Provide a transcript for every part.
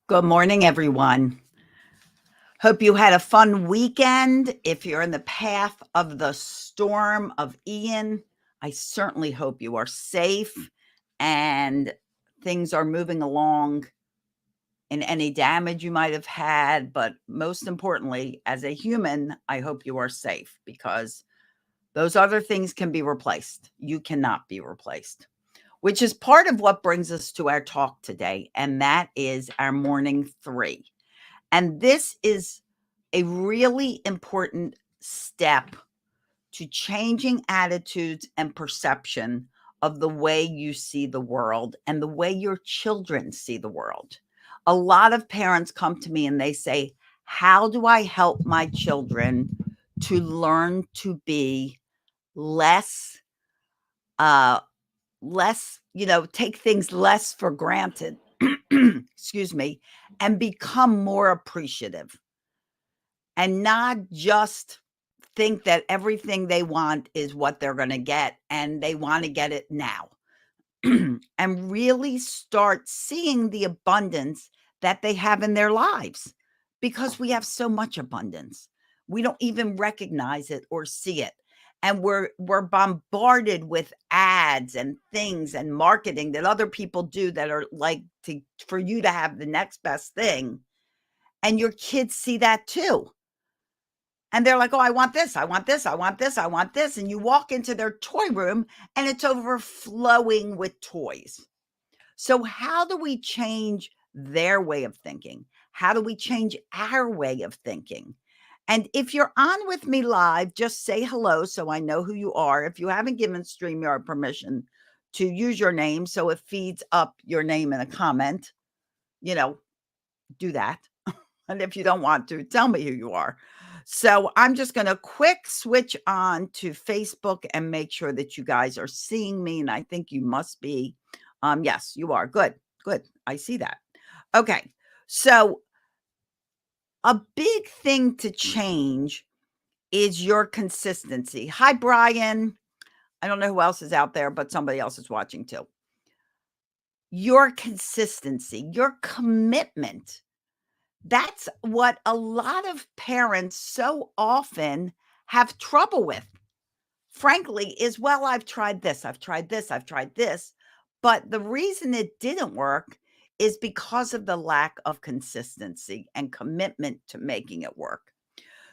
Good morning, everyone. Hope you had a fun weekend. If you're in the path of the storm of Ian, I certainly hope you are safe and things are moving along in any damage you might have had. But most importantly, as a human, I hope you are safe because those other things can be replaced. You cannot be replaced, which is part of what brings us to our talk today. And that is our morning three. And this is a really important step to changing attitudes and perception of the way you see the world and the way your children see the world. A lot of parents come to me and they say, how do I help my children to learn to be less, uh, take things less for granted, excuse me, and become more appreciative and not just think that everything they want is what they're going to get and they want to get it now. And really start seeing the abundance that they have in their lives because we have so much abundance. We don't even recognize it or see it. And we're bombarded with ads and things and marketing that other people do that are like for you to have the next best thing. And your kids see that too. And they're like, oh, I want this, I want this, I want this, I want this. And you walk into their toy room and it's overflowing with toys. So, how do we change their way of thinking? How do we change our way of thinking? And if you're on with me live, just say hello so I know who you are. If you haven't given StreamYard permission to use your name so it feeds up your name in a comment, do that. And if you don't want to, tell me who you are. So I'm just going to quick switch on to Facebook and make sure that you guys are seeing me. And I think you must be. Yes, you are. Good. Good. I see that. Okay. So a big thing to change is your consistency. Hi, Brian. I don't know who else is out there, but somebody else is watching too. Your consistency, your commitment. That's what a lot of parents so often have trouble with. Frankly, is, well, I've tried this, I've tried this, I've tried this. But the reason it didn't work is because of the lack of consistency and commitment to making it work.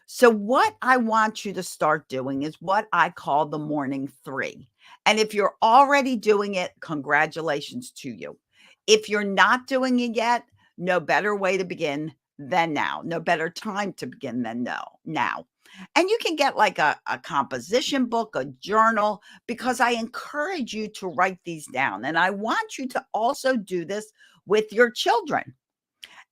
So, what I want you to start doing is what I call the morning three. And if you're already doing it, congratulations to you. If you're not doing it yet, no better way to begin than now. No better time to begin than now. And you can get like a composition book, a journal, because I encourage you to write these down. And I want you to also do this with your children.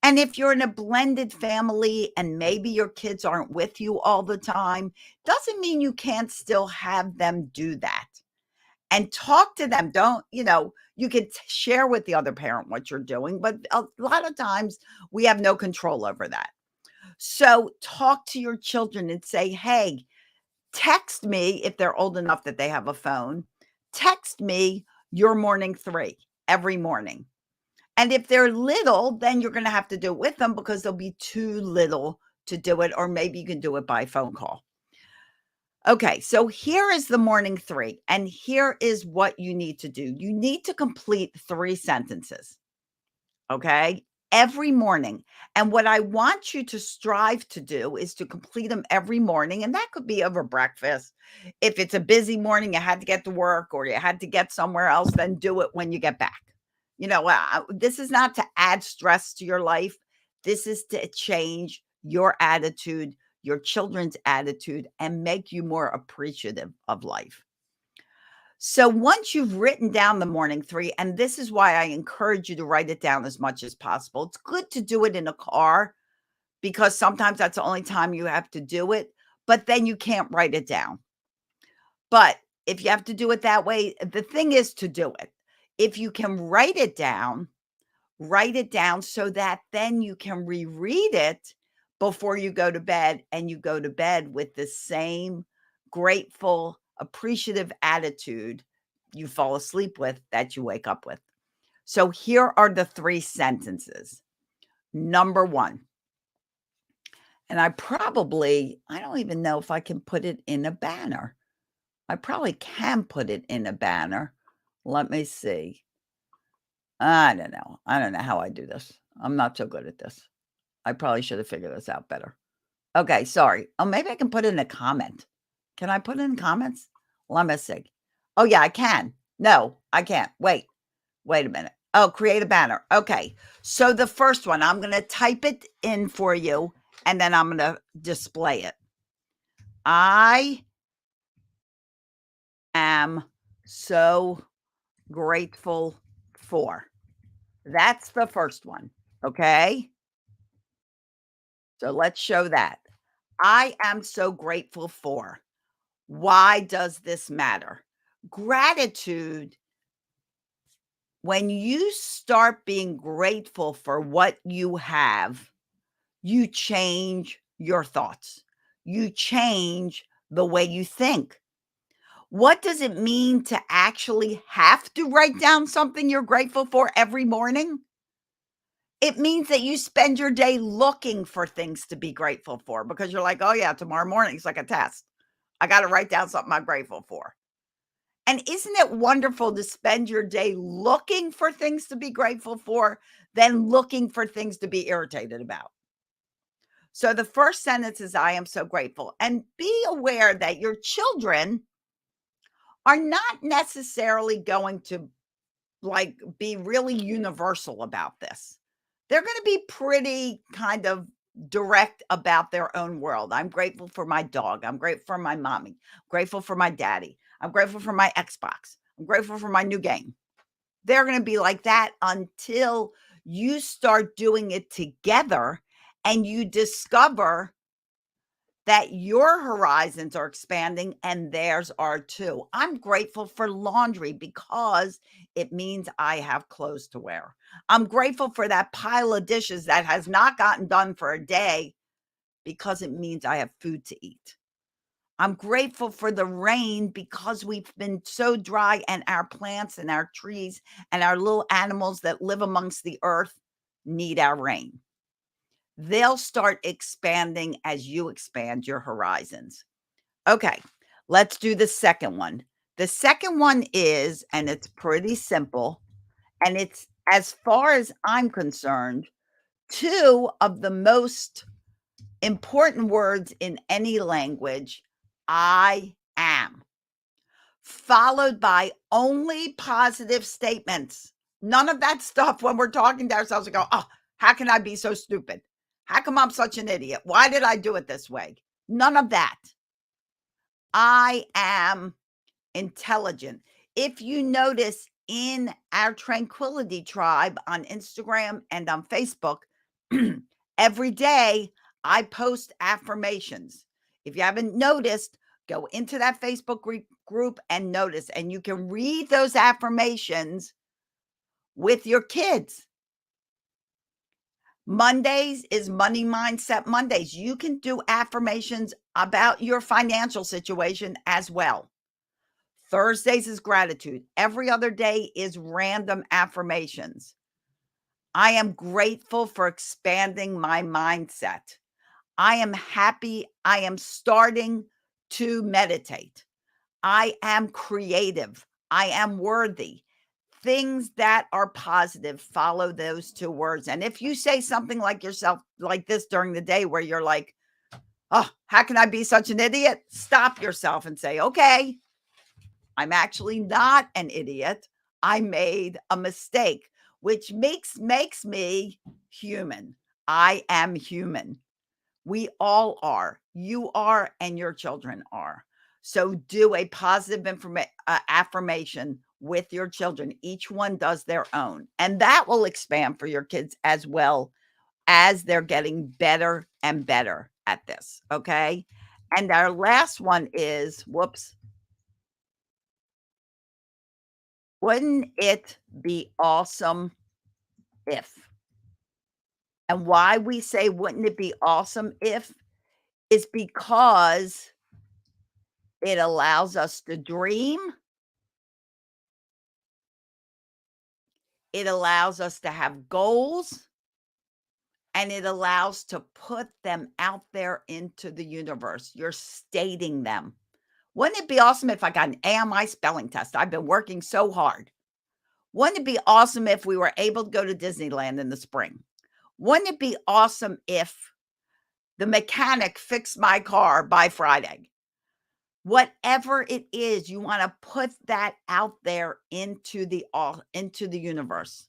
And if you're in a blended family and maybe your kids aren't with you all the time, doesn't mean you can't still have them do that and talk to them. You can share with the other parent what you're doing, but a lot of times we have no control over that. So talk to your children and say, hey, text me if they're old enough that they have a phone. Text me your morning three every morning. And if they're little, then you're going to have to do it with them because they'll be too little to do it, or maybe you can do it by phone call. Okay, so here is the morning three, and here is what you need to do. You need to complete 3 sentences, okay, every morning. And what I want you to strive to do is to complete them every morning, and that could be over breakfast. If it's a busy morning, you had to get to work or you had to get somewhere else, then do it when you get back. This is not to add stress to your life. This is to change your attitude, your children's attitude, and make you more appreciative of life. So once you've written down the morning three, and this is why I encourage you to write it down as much as possible. It's good to do it in a car because sometimes that's the only time you have to do it, but then you can't write it down. But if you have to do it that way, the thing is to do it. If you can write it down so that then you can reread it before you go to bed, and you go to bed with the same grateful, appreciative attitude you fall asleep with that you wake up with. So here are the 3 sentences. Number 1. And I don't even know if I can put it in a banner. I probably can put it in a banner. Let me see. I don't know. I don't know how I do this. I'm not so good at this. I probably should have figured this out better. Okay, sorry. Oh, maybe I can put in a comment. Can I put in comments? Let me see. Oh, yeah, I can. No, I can't. Wait a minute. Oh, create a banner. Okay. So the first one, I'm going to type it in for you and then I'm going to display it. I am so grateful for. That's the first one. Okay. So let's show that. I am so grateful for. Why does this matter? Gratitude, when you start being grateful for what you have, you change your thoughts. You change the way you think. What does it mean to actually have to write down something you're grateful for every morning? It means that you spend your day looking for things to be grateful for because you're like, oh, yeah, tomorrow morning's like a test. I got to write down something I'm grateful for. And isn't it wonderful to spend your day looking for things to be grateful for than looking for things to be irritated about? So the first sentence is, I am so grateful. And be aware that your children are not necessarily going to like be really universal about this. They're going to be pretty kind of direct about their own world. I'm grateful for my dog. I'm grateful for my mommy. Grateful for my daddy. I'm grateful for my Xbox. I'm grateful for my new game. They're going to be like that until you start doing it together and you discover that your horizons are expanding and theirs are too. I'm grateful for laundry because it means I have clothes to wear. I'm grateful for that pile of dishes that has not gotten done for a day because it means I have food to eat. I'm grateful for the rain because we've been so dry and our plants and our trees and our little animals that live amongst the earth need our rain. They'll start expanding as you expand your horizons. Okay, let's do the second one. The second one is, and it's pretty simple, and it's, as far as I'm concerned, two of the most important words in any language. I am, followed by only positive statements. None of that stuff when we're talking to ourselves and go, oh, how can I be so stupid? How come I'm such an idiot? Why did I do it this way? None of that. I am intelligent. If you notice in our Tranquility Tribe on Instagram and on Facebook, every day I post affirmations. If you haven't noticed, go into that Facebook group and notice, and you can read those affirmations with your kids. Mondays is Money Mindset Mondays. You can do affirmations about your financial situation as well. Thursdays is gratitude. Every other day is random affirmations. I am grateful for expanding my mindset. I am happy. I am starting to meditate. I am creative. I am worthy. Things that are positive, follow those two words. And if you say something like yourself like this during the day where you're like, oh, how can I be such an idiot? Stop yourself and say, okay, I'm actually not an idiot. I made a mistake, which makes me human. I am human. We all are. You are, and your children are. So do a positive affirmation with your children. Each one does their own, and that will expand for your kids as well as they're getting better and better at this. Okay. And our last one is, whoops, wouldn't it be awesome if? And why we say, wouldn't it be awesome if, is because it allows us to dream. It allows us to have goals. and it allows to put them out there into the universe. You're stating them. Wouldn't it be awesome if I got an A on my spelling test? I've been working so hard. Wouldn't it be awesome if we were able to go to Disneyland in the spring? Wouldn't it be awesome if the mechanic fixed my car by Friday? Whatever it is, you want to put that out there into the universe.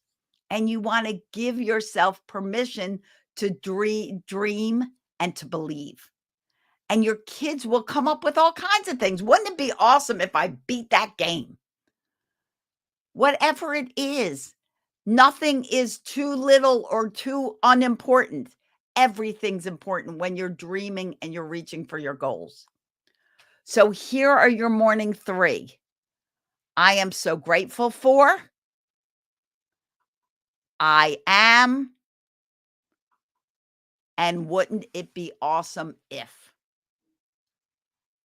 And you want to give yourself permission to dream and to believe. And your kids will come up with all kinds of things. Wouldn't it be awesome if I beat that game? Whatever it is, nothing is too little or too unimportant. Everything's important when you're dreaming and you're reaching for your goals. So here are your morning 3. I am so grateful for. I am. And wouldn't it be awesome if?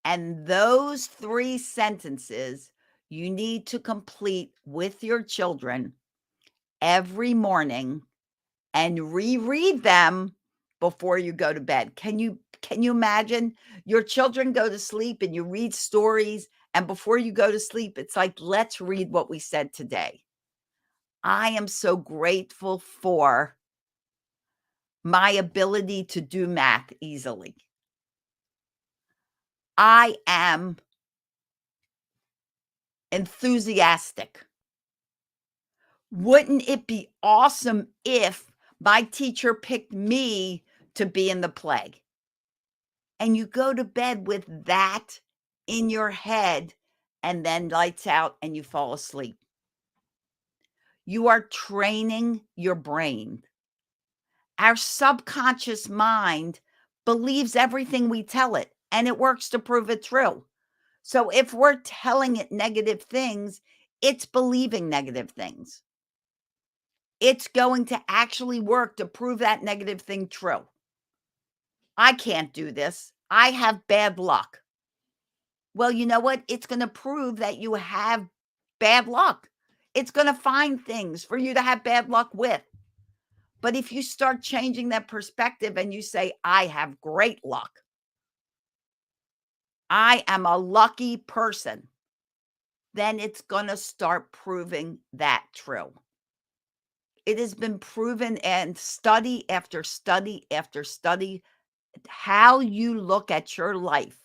And those 3 sentences you need to complete with your children every morning and reread them before you go to bed. Can you imagine your children go to sleep and you read stories, and before you go to sleep, it's like, let's read what we said today. I am so grateful for my ability to do math easily. I am enthusiastic. Wouldn't it be awesome if my teacher picked me to be in the play? And you go to bed with that in your head, and then lights out and you fall asleep. You are training your brain. Our subconscious mind believes everything we tell it, and it works to prove it true. So if we're telling it negative things, it's believing negative things. It's going to actually work to prove that negative thing true. I can't do this. I have bad luck. Well, you know what? It's going to prove that you have bad luck. It's going to find things for you to have bad luck with. But if you start changing that perspective and you say, I have great luck, I am a lucky person, then it's going to start proving that true. It has been proven, and study after study after study, how you look at your life,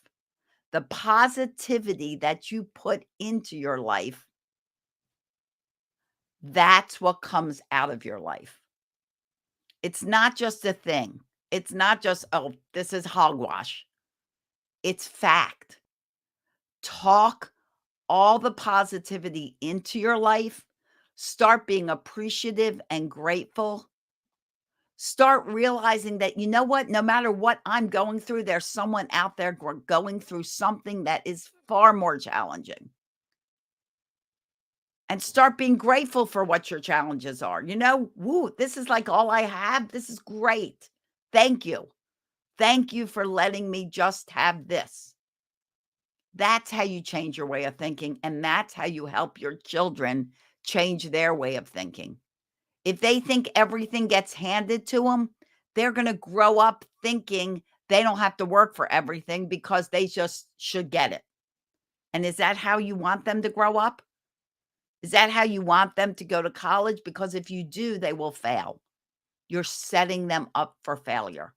the positivity that you put into your life, that's what comes out of your life. It's not just a thing. It's not just, oh, this is hogwash. It's fact. Talk all the positivity into your life. Start being appreciative and grateful. Start realizing that, you know what, no matter what I'm going through, there's someone out there going through something that is far more challenging. And start being grateful for what your challenges are. You know, woo, this is like all I have. This is great. Thank you. Thank you for letting me just have this. That's how you change your way of thinking. And that's how you help your children change their way of thinking. If they think everything gets handed to them, they're going to grow up thinking they don't have to work for everything because they just should get it. And is that how you want them to grow up? Is that how you want them to go to college? Because if you do, they will fail. You're setting them up for failure.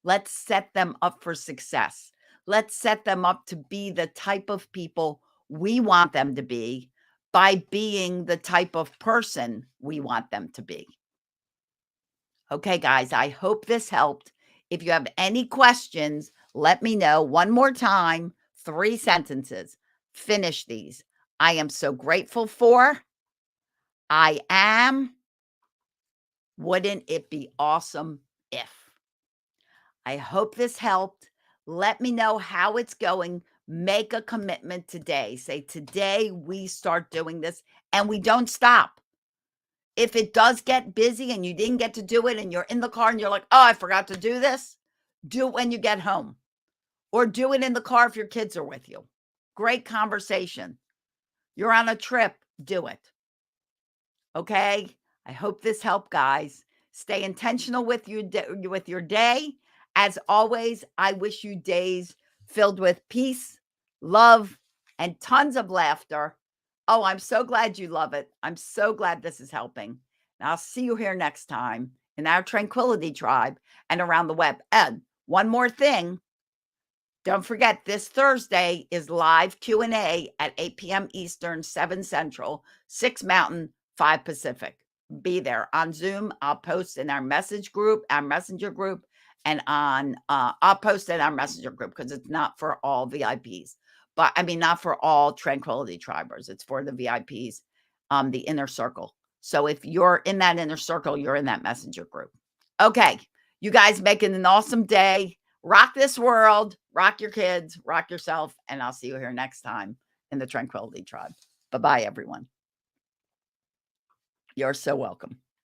Let's set them up for success. Let's set them up to be the type of people we want them to be by being the type of person we want them to be. Okay, guys, I hope this helped. If you have any questions, let me know. One more time, 3 sentences. Finish these. I am so grateful for. I am. Wouldn't it be awesome if? I hope this helped. Let me know how it's going. Make a commitment today. Say, today we start doing this and we don't stop. If it does get busy and you didn't get to do it and you're in the car and you're like, oh, I forgot to do this, do it when you get home, or do it in the car if your kids are with you. Great conversation. You're on a trip, do it. Okay? I hope this helped, guys. Stay intentional with your day. As always, I wish you days filled with peace, love, and tons of laughter. Oh, I'm so glad you love it. I'm so glad this is helping. And I'll see you here next time in our Tranquility Tribe and around the web. And one more thing, don't forget, this Thursday is live Q&A at 8 p.m. Eastern, 7 Central, 6 Mountain, 5 Pacific. Be there on Zoom. I'll post in our message group, our messenger group, and I'll post in our messenger group because it's not for all VIPs. But I mean, not for all Tranquility Tribers. It's for the VIPs, the inner circle. So if you're in that inner circle, you're in that messenger group. Okay, you guys making an awesome day. Rock this world, rock your kids, rock yourself, and I'll see you here next time in the Tranquility Tribe. Bye-bye, everyone. You're so welcome.